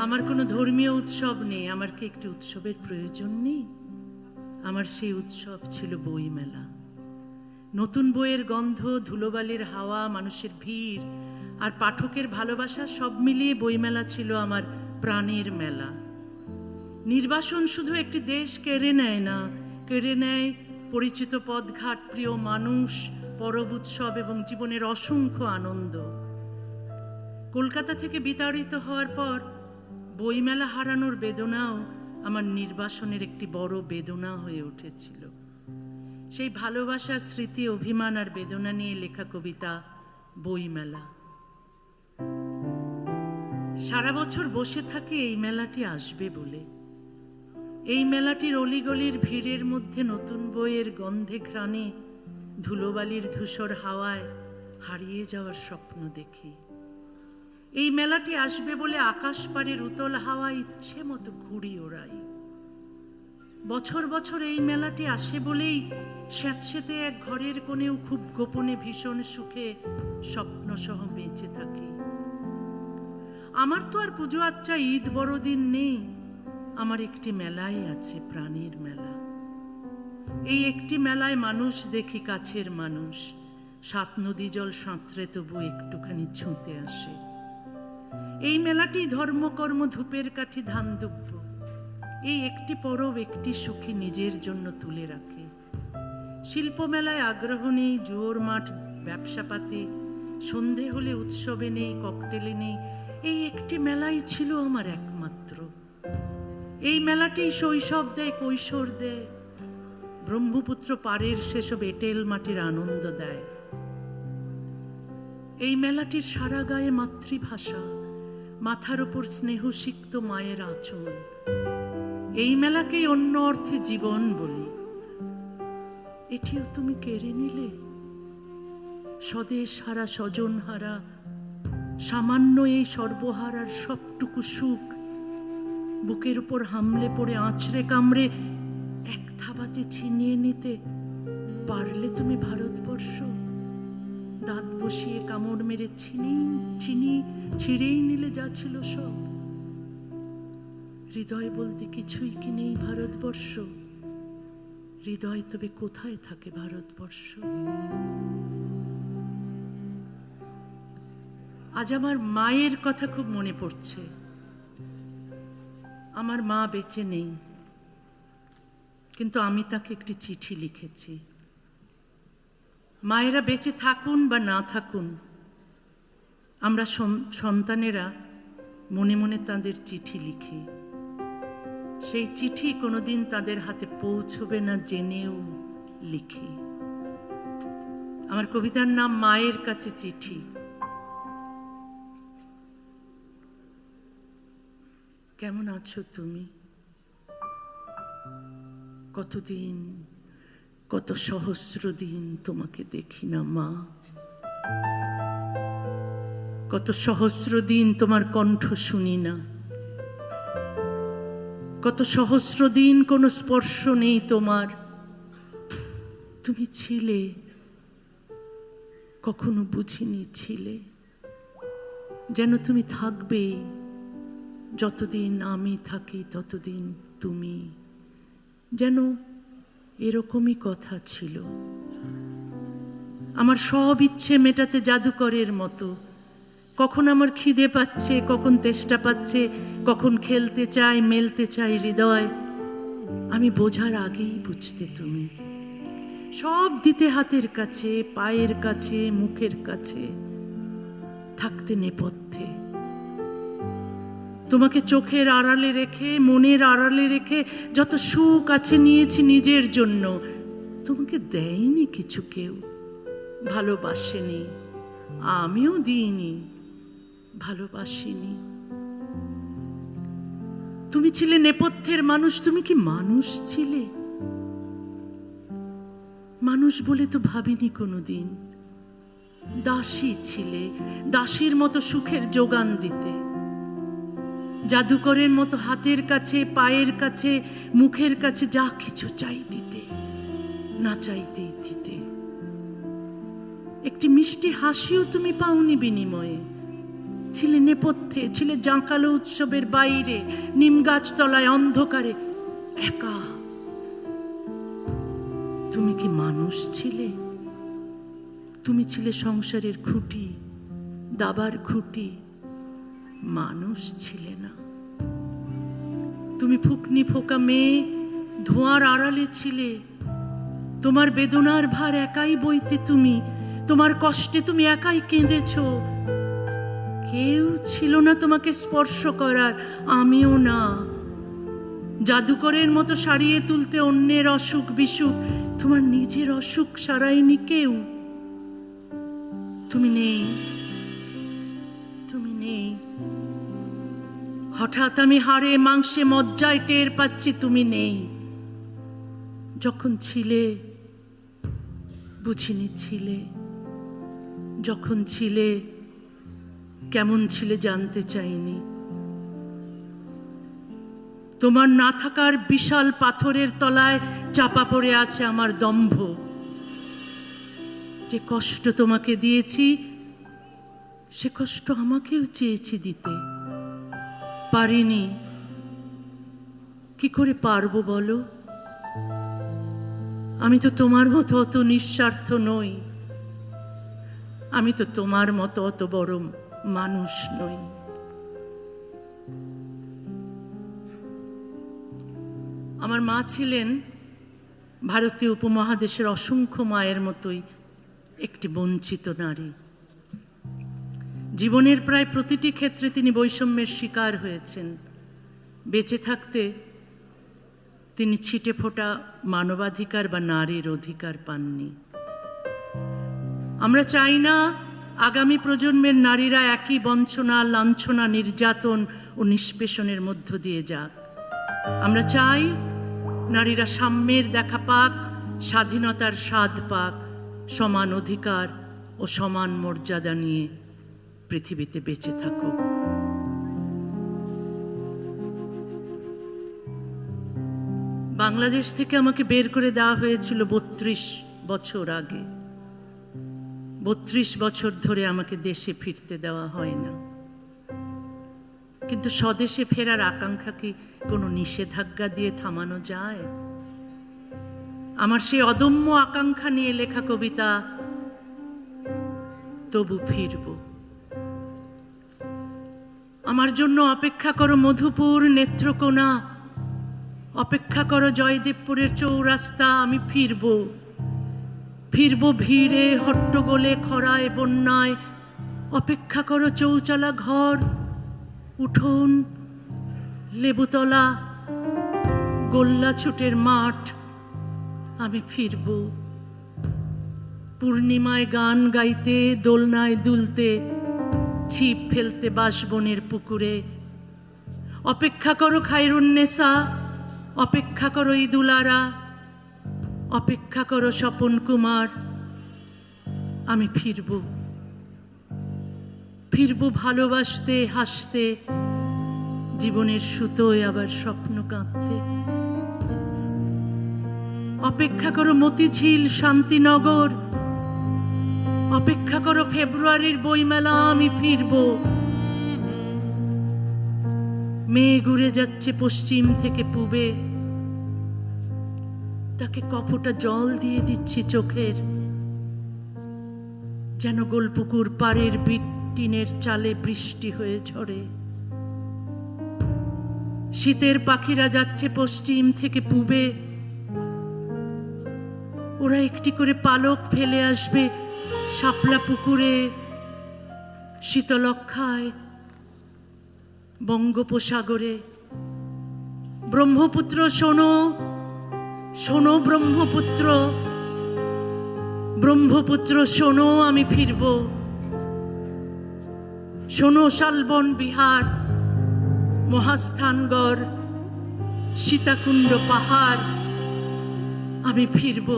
আমার কোনো ধর্মীয় উৎসব নেই, আমার কি একটি উৎসবের প্রয়োজন নেই? আমার সেই উৎসব ছিল বইমেলা। নতুন বইয়ের গন্ধ, ধুলোবালির হাওয়া, মানুষের ভিড় আর পাঠকের ভালোবাসা সব মিলিয়ে বইমেলা ছিল আমার প্রাণের মেলা। নির্বাসন শুধু একটি দেশ কেড়ে নেয় না, কেড়ে নেয় পরিচিত পথঘাট, প্রিয় মানুষ, পরব উৎসব এবং জীবনের অসংখ্য আনন্দ। কলকাতা থেকে বিতাড়িত হওয়ার পর বইমেলা হারানোর বেদনাও আমার নির্বাসনের একটি বড় বেদনা হয়ে উঠেছিল। সেই ভালোবাসার স্মৃতি, অভিমান আর বেদনা নিয়ে লেখা কবিতা বইমেলা। সারা বছর বসে থাকি এই মেলাটি আসবে বলে। এই মেলাটির অলিগলির ভিড়ের মধ্যে নতুন বইয়ের গন্ধে, ঘ্রাণে, ধুলোবালির ধূসর হাওয়ায় হারিয়ে যাওয়ার স্বপ্ন দেখি। এই মেলাটি আসবে বলে আকাশ পাড়ের উতল হাওয়া ইচ্ছে মতো ঘুড়ি ওড়াই। বছর বছর এই মেলাটি আসে বলেই স্যাঁতসেঁতে এক ঘরের কোণেও খুব গোপনে ভীষণ সুখে স্বপ্নসহ বেঁচে থাকি। আমার তো আর পুজো আচ্চা, ঈদ বড়দিন নেই, আমার একটি মেলাই আছে, প্রাণীর মেলা। এই একটি মেলায় মানুষ দেখি, কাছের মানুষ, 7 নদী জল সাঁতরে তবু একটুখানি ছুঁতে আসে। এই মেলাটি ধর্মকর্ম, ধূপের কাঠি, ধান দুব্য, এই একটি পরব, একটি সুখী নিজের জন্য তুলে রাখে। শিল্প মেলায় আগ্রহ নেই, জোর মাঠ, ব্যবসাপাতি, সন্ধে হলে উৎসবে নেই, ককটেলে নেই। এই একটি মেলাই ছিল আমার একমাত্র। এই মেলাটি শৈশব দেয়, কৈশোর দেয়, ব্রহ্মপুত্র পাড়ের সেসব এঁটেল মাটির আনন্দ দেয়। এই মেলাটির সারা গায়ে মাতৃভাষা, মাথার ওপর স্নেহ সিক্ত মায়ের আঁচল। এই মেলাকেই অন্য অর্থে জীবন বলি। এটিও তুমি কেড়ে নিলে, স্বদেশ হারা, স্বজন হারা, সামান্য এই সর্বহারার সবটুকু সুখ বুকের উপর হামলে পড়ে, আঁচড়ে কামড়ে এক থাবাতে ছিনিয়ে নিতে পারলে তুমি ভারতবর্ষ? দাঁত বসিয়ে কামড় মেরে ছিঁড়েই নিলে যা ছিল সব। হৃদয় বলতে কিছুই কি নেই ভারতবর্ষ? হৃদয় তবে কোথায় থাকে ভারতবর্ষ? আজ আমার মায়ের কথা খুব মনে পড়ছে। আমার মা বেঁচে নেই, কিন্তু আমি তাকে একটি চিঠি লিখেছি। মায়েরা বেঁচে থাকুন বা না থাকুন, আমরা সন্তানেরা মনে মনে তাদের চিঠি লিখি। সেই চিঠি কোনোদিন তাদের হাতে পৌঁছবে না জেনেও লিখি। আমার কবিতার নাম মায়ের কাছে চিঠি। কেমন আছো তুমি? কতদিন, কত সহস্র দিন তোমাকে দেখি না মা। কত সহস্র দিন তোমার কণ্ঠ শুনি না। কত সহস্র দিন কোনো স্পর্শ নেই তোমার। তুমি ছিলে, কখনো বুঝিনি ছিলে, যেন তুমি থাকবে। যতদিন আমি থাকি ততদিন তুমি, যেন এরকমই কথা ছিল। আমার সব ইচ্ছে মেটাতে জাদুকরের মতো। কখন আমার খিদে পাচ্ছে, কখন তেষ্টা পাচ্ছে, কখন খেলতে চাই, মেলতে চাই হৃদয়, আমি বোঝার আগেই বুঝতে তুমি। সব দিতে হাতের কাছে, পায়ের কাছে, মুখের কাছে, থাকতে নেপথ্যে। তোমাকে চোখের আড়ালে রেখে, মনের আড়ালে রেখে যত সুখ আছে নিয়েছি নিজের জন্য। তোমাকে দেয়নি কিছু কেউ, ভালোবাসেনি, আমিও দিইনি, ভালোবাসিনি। তুমি ছিলে নেপথ্যের মানুষ। তুমি কি মানুষ ছিলে? মানুষ বলে তো ভাবিনি কোনোদিন। দাসী ছিলে, দাসীর মতো সুখের যোগান দিতে, জাদুকরের মতো হাতের কাছে, পায়ের কাছে, মুখের কাছে যা কিছু চাই দিতে, না চাইতেই দিতে। একটি মিষ্টি হাসিও তুমি পাওনি বিনিময়ে। ছিলে নেপথ্যে, ছিলে জাঁকালো উৎসবের বাইরে, নিম গাছ তলায় অন্ধকারে একা। তুমি কি মানুষ ছিলে? তুমি ছিলে সংসারের খুঁটি, দাবার খুঁটি, মানুষ ছিলে না। তুমি ফুকনি ফোকা মেয়ে, ধোঁয়ার আড়ালে ছিলে। তোমার বেদনার ভার একাই বইতে তুমি, তোমার কষ্টে তুমি একাই কেঁদেছ। কেউ ছিল না তোমাকে স্পর্শ করার, আমিও না। জাদুকরের মতো সারিয়ে তুলতে অন্যের অসুখ বিসুখ, তোমার নিজের অসুখ সারায়নি কেউ। তুমি নেই, তুমি নেই। হঠাৎ আমি হাড়ে মাংসে মজ্জায় টের পাচ্ছি তুমি নেই। যখন ছিলে বুঝিনি ছিলে, যখন ছিলে কেমন ছিলে জানতে চাইনি। তোমার না থাকার বিশাল পাথরের তলায় চাপা পড়ে আছে আমার দম্ভ। যে কষ্ট তোমাকে দিয়েছি, সে কষ্ট আমাকেও চেয়েছি দিতে, পারিনি। কি করে পারবো বলো? আমি তো তোমার মতো অত নিঃস্বার্থ নই। আমি তো তোমার মতো অত বড় মানুষ নই। আমার মা ছিলেন ভারতীয় উপমহাদেশের অসংখ্য মায়ের মতোই একটি বঞ্চিত নারী। জীবনের প্রায় প্রতিটি ক্ষেত্রে তিনি বৈষম্যের শিকার হয়েছেন। বেঁচে থাকতে তিনি ছিটে ফোটা মানবাধিকার বা নারীর অধিকার পাননি। আমরা চাই না আগামী প্রজন্মের নারীরা একই বঞ্চনা, লাঞ্ছনা, নির্যাতন ও নিষ্পেষণের মধ্য দিয়ে যাক। আমরা চাই নারীরা সাম্যের দেখা পাক, স্বাধীনতার স্বাদ পাক, সমান অধিকার ও সমান মর্যাদা নিয়ে পৃথিবীতে বেঁচে থাকুক। বাংলাদেশ থেকে আমাকে বের করে দেওয়া হয়েছিল 32 বছর আগে। 32 বছর ধরে আমাকে দেশে ফিরতে দেওয়া হয় না। কিন্তু স্বদেশে ফেরার আকাঙ্ক্ষা কি কোনো নিষেধাজ্ঞা দিয়ে থামানো যায়? আমার সেই অদম্য আকাঙ্ক্ষা নিয়ে লেখা কবিতা তবু ফিরব। আমার জন্য অপেক্ষা করো মধুপুর, নেত্রকোনা, অপেক্ষা করো জয়দেবপুরের চৌরাস্তা। আমি ফিরব, ফিরব ভিড়ে, হট্টগোলে, খরায়, বন্যায়। অপেক্ষা করো চৌচালা ঘর, উঠোন, লেবুতলা, গোল্লা ছুটের মাঠ। আমি ফিরব পূর্ণিমায় গান গাইতে, দোলনায় দুলতে, ছিপ ফেলতে বাঁশবনের পুকুরে। অপেক্ষা করো খায়রুন্নেসা, অপেক্ষা করো ঈদুলারা, অপেক্ষা করো স্বপন কুমার, আমি ফিরব, ফিরব ভালোবাসতে হাসতে, জীবনের সুতোয় আবার স্বপ্ন কাঁদতে। অপেক্ষা করো মতিঝিল শান্তিনগর, অপেক্ষা করো ফেব্রুয়ারির বইমেলা, আমি ফিরব। মেঘ উড়ে যাচ্ছে পশ্চিম থেকে পূবে, তাকে কপটা জল দিয়ে দিচ্ছি চোখের, যেন গোলপুকুর পাড়ের বিট টিনের চালে বৃষ্টি হয়ে ঝরে। শীতের পাখিরা যাচ্ছে পশ্চিম থেকে পূবে, ওরা একটি করে পালক ফেলে আসবে শাপলা পুকুরে, শীতলক্ষায়, বঙ্গোপসাগরে। ব্রহ্মপুত্র শোনো, শোনো ব্রহ্মপুত্র, ব্রহ্মপুত্র শোনো, আমি ফিরব। শোনো শালবন বিহার, মহাস্থানগড়, সীতাকুণ্ড পাহাড়, আমি ফিরব।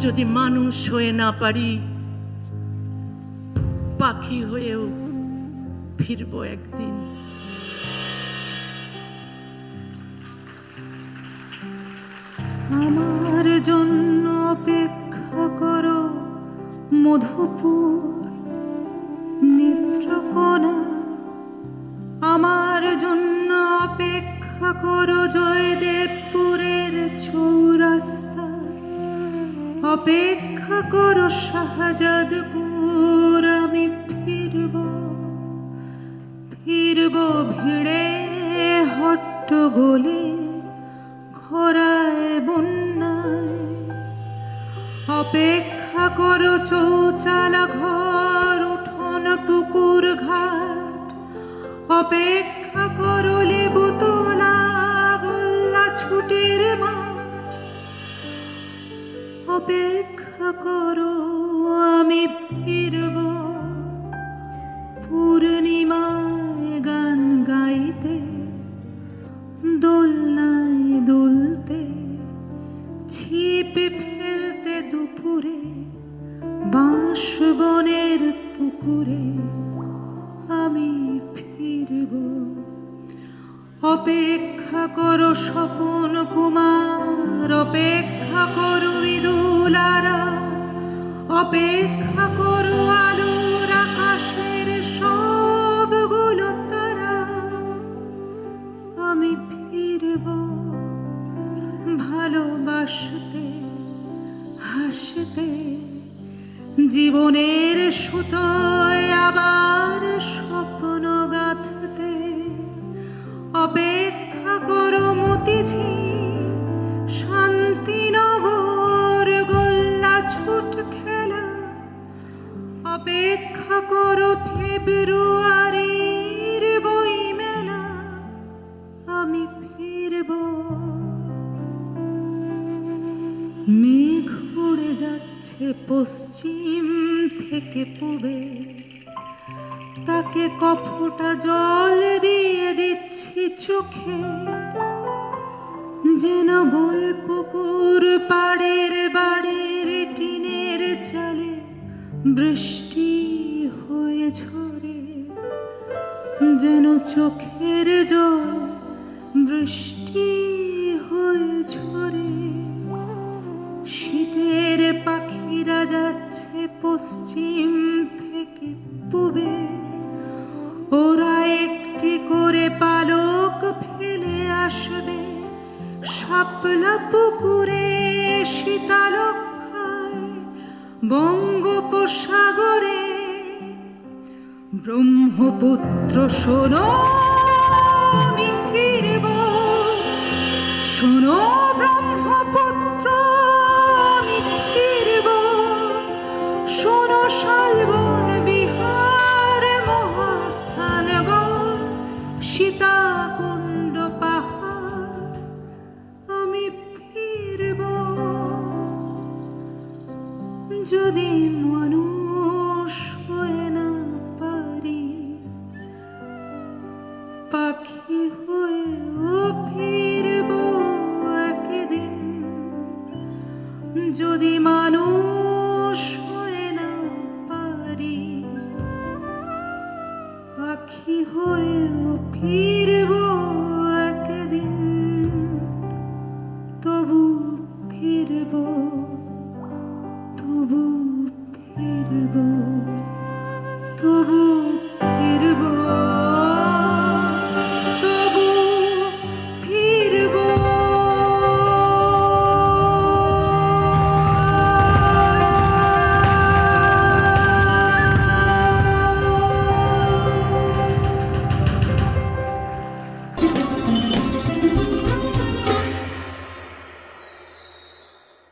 যদি মানুষ হয়ে না পারি, পাখি হয়েও ফিরব একদিন। আমার জন্য অপেক্ষা করো মধুপুর নেত্রকোনা, আমার জন্য অপেক্ষা করো জয়দেবপুরের চৌরাস্তা, অপেক্ষা করো শাহজাদপুর, আমি ফিরব, ফিরব ভিড়ে হট্টগোলে খরায় বন্যায়। অপেক্ষা করো চৌচালা ঘর উঠোন পুকুর ঘাট, অপেক্ষা করো লেবুতলা গোল্লা ছুটির মাঠ, অপেক্ষা করো, আমি ফিরব পূর্ণিমায় গান গাইতে, দোলনায় দুলতে, ছিপে ফেলতে দুপুরে বাঁশবনের পুকুরে, আমি ফিরব। অপেক্ষা করো স্বপন কুমার, অপেক্ষা করো বিদুলারা, অপেক্ষা করো আলোর আকাশের সবগুলো তারা, আমি ফিরব ভালোবাসতে হাসতে, জীবনের সুতোয় আবার স্বপ্ন গাঁথতে। অপেক্ষা করো মতিঝিল শান্তিনগর গোল্লা ছুট খেলা, অপেক্ষা করো ফেব্রুয়ারির বই মেলা, আমি ফিরব। মেঘ উড়ে যাচ্ছে পশ্চিম থেকে পূবে, তাকে কফোটা জল দিয়ে দিচ্ছি চোখে, যেন গোলপুকুর পাড়ের বাড়ির টিনের চালে বৃষ্টি হয়ে ঝরে, যেন চোখের জল বৃষ্টি হয়ে ঝরে। শীতের পাখিরা যাচ্ছে পশ্চিম থেকে পূবে, ওরা একটি করে পালক ফেলে আসবে শাপলা পুকুরে, শীতলক্ষায়, বঙ্গোপসাগরে। ব্রহ্মপুত্র শোনো, আমি ফিরব, শোনো ব্রহ্মপুত্র, আমি ফিরব, শোনো শালবন বিহার, মহাস্থানগড়, সীতাকুণ্ড পাহাড়, আমি ফিরব। যদি মন